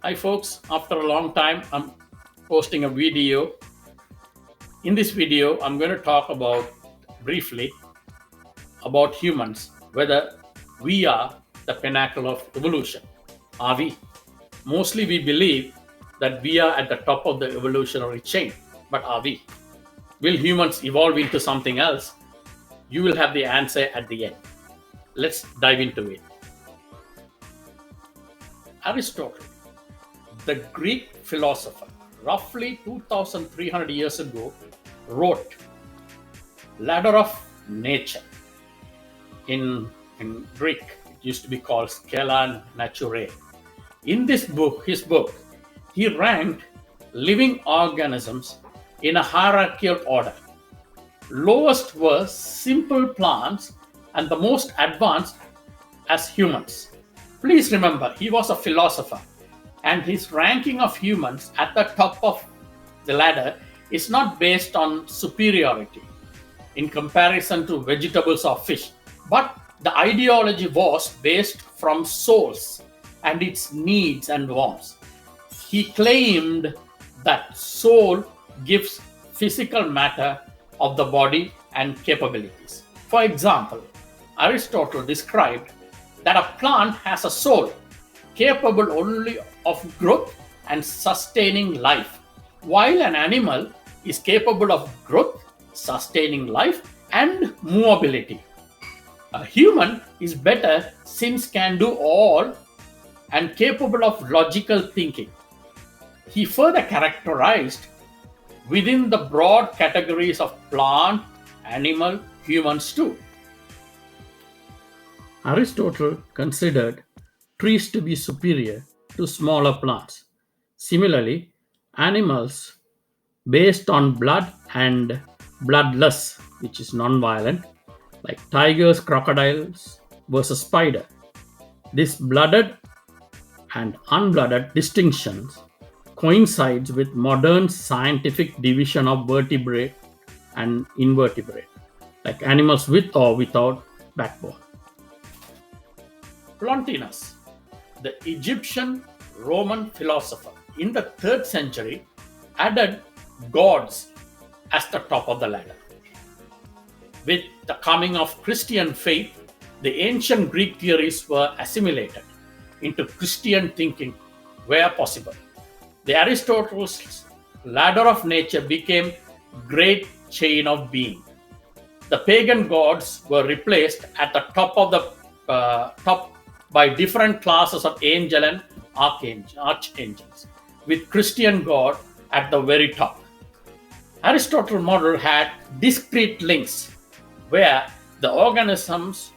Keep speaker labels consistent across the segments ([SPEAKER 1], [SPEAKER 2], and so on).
[SPEAKER 1] Hi folks, after a long time I'm posting a video. In this video I'm going to talk about briefly about humans, whether we are the pinnacle of evolution. Are we? Mostly we believe that we are at the top of the evolutionary chain, but are we? Will humans evolve into something else? You will have the answer at the end. Let's dive into it. Aristotle, the Greek philosopher, roughly 2300 years ago, wrote Ladder of Nature. In Greek, it used to be called Scala Naturae. In his book, he ranked living organisms in a hierarchical order. Lowest were simple plants and the most advanced as humans. Please remember, he was a philosopher, and his ranking of humans at the top of the ladder is not based on superiority in comparison to vegetables or fish, but the ideology was based from souls and its needs and wants. He claimed that soul gives physical matter of the body and capabilities. For example, Aristotle described that a plant has a soul capable only of growth and sustaining life, while an animal is capable of growth, sustaining life, and movability. A human is better since can do all and capable of logical thinking. He further characterized within the broad categories of plant, animal, humans too. Aristotle considered trees to be superior to smaller plants. Similarly, animals based on blood and bloodless, which is non-violent, like tigers, crocodiles versus spider. This blooded and unblooded distinctions coincides with modern scientific division of vertebrate and invertebrate, like animals with or without backbone. Plotinus, the Egyptian Roman philosopher in the 3rd century, added gods as the top of the ladder. With the coming of Christian faith, the ancient Greek theories were assimilated into Christian thinking where possible. The Aristotle's ladder of nature became great chain of being. The pagan gods were replaced at the top of the top by different classes of angel and archangels, with Christian God at the very top. Aristotle model had discrete links where the organisms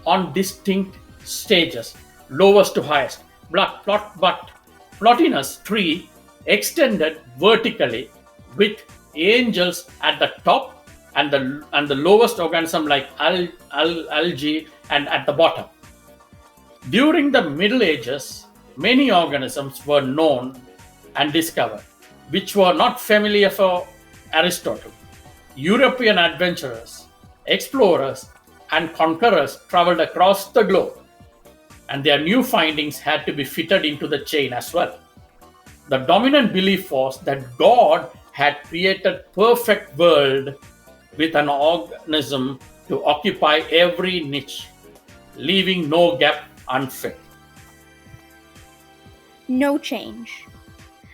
[SPEAKER 1] on distinct stages, lowest to highest, but Plotinus tree extended vertically with angels at the top and the lowest organism like algae and at the bottom. During the Middle Ages, many organisms were known and discovered, which were not familiar for Aristotle. European adventurers, explorers, and conquerors traveled across the globe, and their new findings had to be fitted into the chain as well. The dominant belief was that God had created perfect world with an organism to occupy every niche, leaving no gap unfilled.
[SPEAKER 2] No change.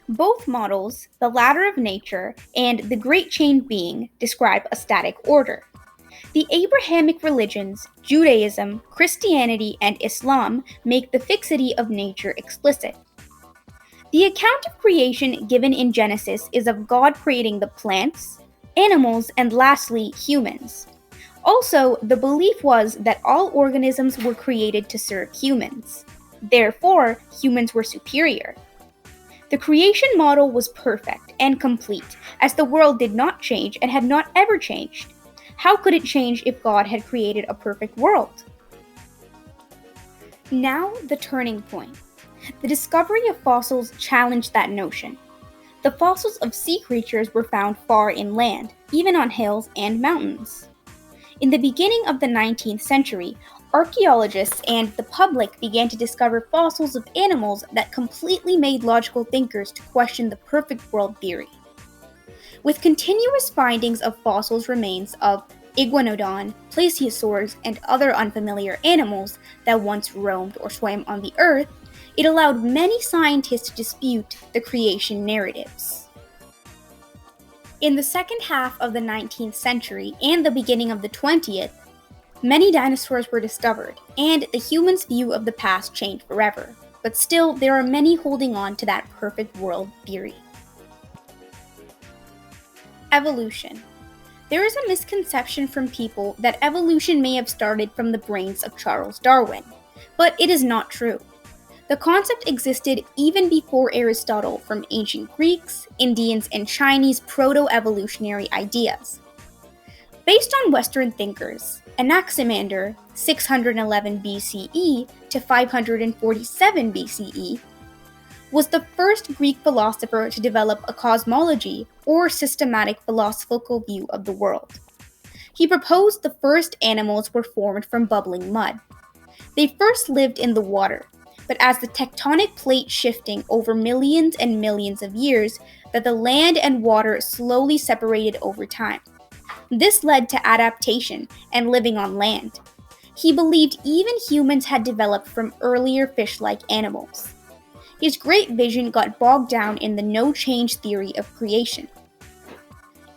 [SPEAKER 2] Both models, the ladder of nature and the great chain being, describe a static order. The Abrahamic religions, Judaism, Christianity, and Islam make the fixity of nature explicit. The account of creation given in Genesis is of God creating the plants, animals, and lastly, humans. Also, the belief was that all organisms were created to serve humans. Therefore, humans were superior. The creation model was perfect and complete, as the world did not change and had not ever changed. How could it change if God had created a perfect world? Now, the turning point. The discovery of fossils challenged that notion. The fossils of sea creatures were found far inland, even on hills and mountains. In the beginning of the 19th century, archaeologists and the public began to discover fossils of animals that completely made logical thinkers to question the perfect world theory. With continuous findings of fossils remains of iguanodon, plesiosaurs, and other unfamiliar animals that once roamed or swam on the earth, it allowed many scientists to dispute the creation narratives. In the second half of the 19th century and the beginning of the 20th, many dinosaurs were discovered, and the humans' view of the past changed forever. But still, there are many holding on to that perfect world theory. Evolution. There is a misconception from people that evolution may have started from the brains of Charles Darwin, but it is not true. The concept existed even before Aristotle from ancient Greeks, Indians, and Chinese proto-evolutionary ideas. Based on Western thinkers, Anaximander, 611 BCE to 547 BCE, was the first Greek philosopher to develop a cosmology or systematic philosophical view of the world. He proposed the first animals were formed from bubbling mud. They first lived in the water, but as the tectonic plate shifting over millions and millions of years, that the land and water slowly separated over time. This led to adaptation and living on land. He believed even humans had developed from earlier fish-like animals. His great vision got bogged down in the no-change theory of creation.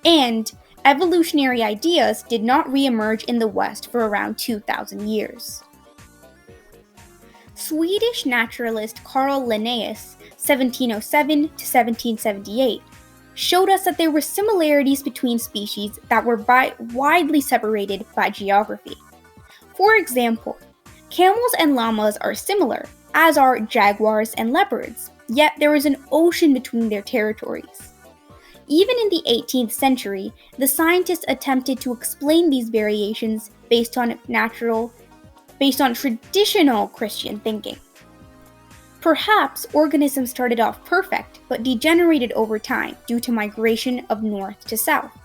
[SPEAKER 2] And evolutionary ideas did not re-emerge in the West for around 2,000 years. Swedish naturalist Carl Linnaeus, 1707 to 1778, showed us that there were similarities between species that were widely separated by geography. For example, camels and llamas are similar, as are jaguars and leopards, yet there is an ocean between their territories. Even in the 18th century, the scientists attempted to explain these variations based on traditional Christian thinking. Perhaps organisms started off perfect, but degenerated over time due to migration of north to south.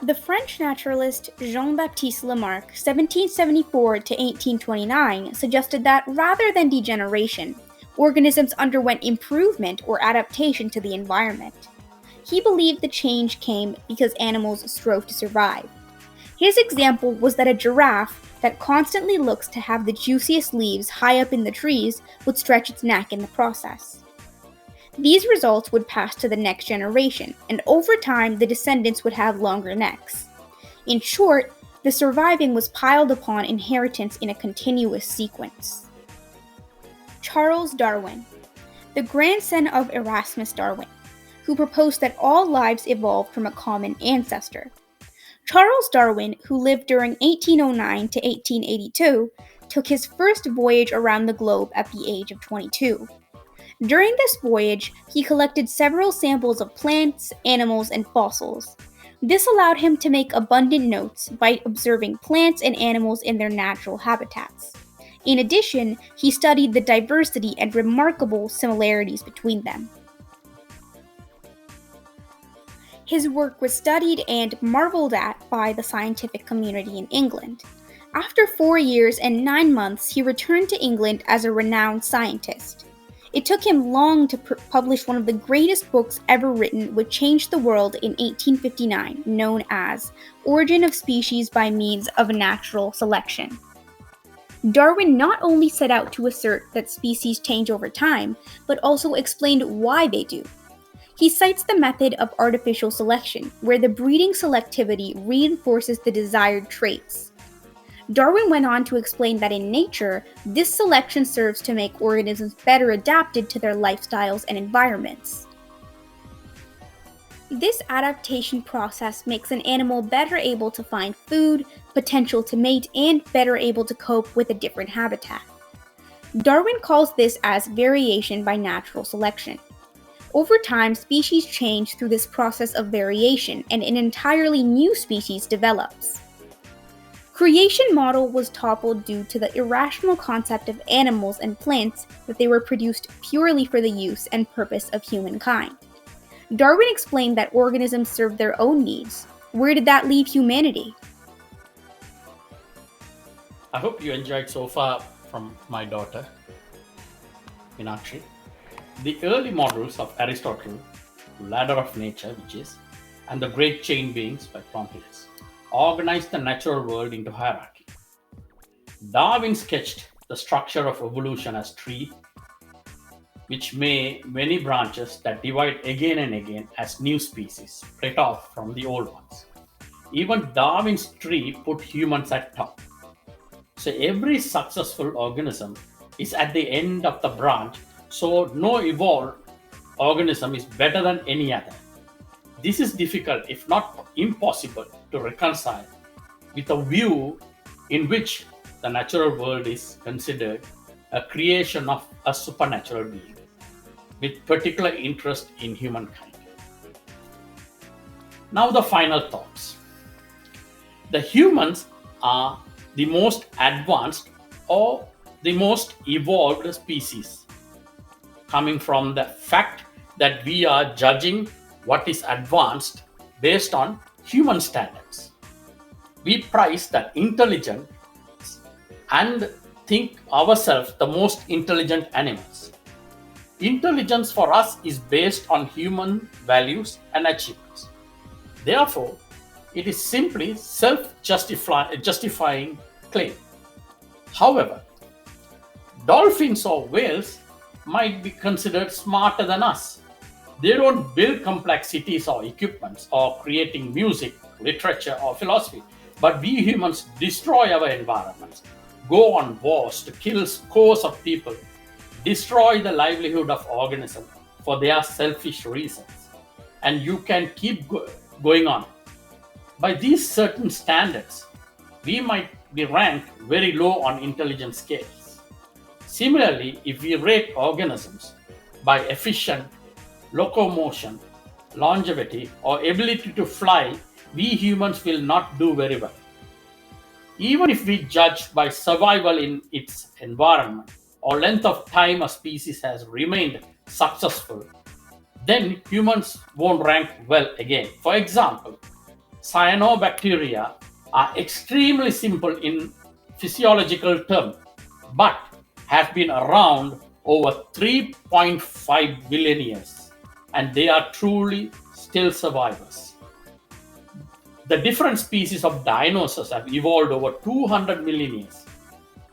[SPEAKER 2] The French naturalist Jean-Baptiste Lamarck, 1774 to 1829, suggested that rather than degeneration, organisms underwent improvement or adaptation to the environment. He believed the change came because animals strove to survive. His example was that a giraffe that constantly looks to have the juiciest leaves high up in the trees would stretch its neck in the process. These results would pass to the next generation, and over time the descendants would have longer necks. In short, the surviving was piled upon inheritance in a continuous sequence. Charles Darwin, the grandson of Erasmus Darwin, who proposed that all lives evolved from a common ancestor. Charles Darwin, who lived during 1809 to 1882, took his first voyage around the globe at the age of 22. During this voyage, he collected several samples of plants, animals, and fossils. This allowed him to make abundant notes by observing plants and animals in their natural habitats. In addition, he studied the diversity and remarkable similarities between them. His work was studied and marveled at by the scientific community in England. After 4 years and 9 months, he returned to England as a renowned scientist. It took him long to publish one of the greatest books ever written, which changed the world in 1859, known as Origin of Species by Means of Natural Selection. Darwin not only set out to assert that species change over time, but also explained why they do. He cites the method of artificial selection, where the breeding selectivity reinforces the desired traits. Darwin went on to explain that in nature, this selection serves to make organisms better adapted to their lifestyles and environments. This adaptation process makes an animal better able to find food, potential to mate, and better able to cope with a different habitat. Darwin calls this as variation by natural selection. Over time, species change through this process of variation, and an entirely new species develops. Creation model was toppled due to the irrational concept of animals and plants that they were produced purely for the use and purpose of humankind. Darwin explained that organisms serve their own needs. Where did that leave humanity?
[SPEAKER 1] I hope you enjoyed so far from my daughter, Meenakshi. The early models of Aristotle, Ladder of Nature, which is, and the Great Chain Beings by Pompeius, organized the natural world into hierarchy. Darwin sketched the structure of evolution as tree, which may many branches that divide again and again as new species split off from the old ones. Even Darwin's tree put humans at top. So every successful organism is at the end of the branch, so no evolved organism is better than any other. This is difficult, if not impossible, to reconcile with a view in which the natural world is considered a creation of a supernatural being with particular interest in humankind. Now, the final thoughts. The humans are the most advanced or the most evolved species, coming from the fact that we are judging what is advanced based on human standards. We prize that intelligence and think ourselves the most intelligent animals. Intelligence for us is based on human values and achievements. Therefore, it is simply self-justifying claim. However, dolphins or whales might be considered smarter than us. They don't build complex cities or equipments or creating music, literature, or philosophy. But we humans destroy our environments, go on wars to kill scores of people, destroy the livelihood of organisms for their selfish reasons. And you can keep going on. By these certain standards, we might be ranked very low on intelligence scales. Similarly, if we rate organisms by efficient locomotion, longevity, or ability to fly, we humans will not do very well. Even if we judge by survival in its environment or length of time a species has remained successful, then humans won't rank well again. For example, cyanobacteria are extremely simple in physiological terms, but have been around over 3.5 billion years, and they are truly still survivors. The different species of dinosaurs have evolved over 200 million years.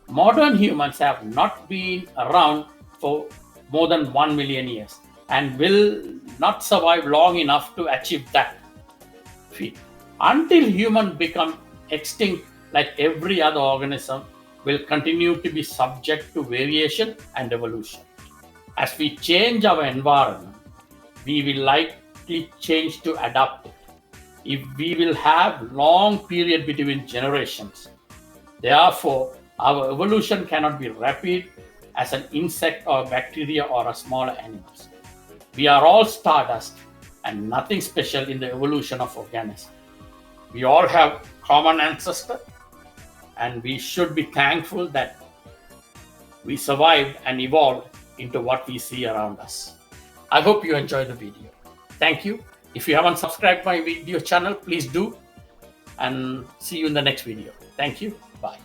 [SPEAKER 1] Modern humans have not been around for more than 1 million years and will not survive long enough to achieve that feat. Until humans become extinct, like every other organism, will continue to be subject to variation and evolution. As we change our environment, we will likely change to adapt it. If we will have long period between generations, therefore our evolution cannot be rapid as an insect or bacteria or a smaller animals. We are all stardust and nothing special in the evolution of organisms. We all have common ancestor, and we should be thankful that we survived and evolved into what we see around us. I hope you enjoyed the video. Thank you. If you haven't subscribed my video channel, please do, and see you in the next video. Thank you. Bye.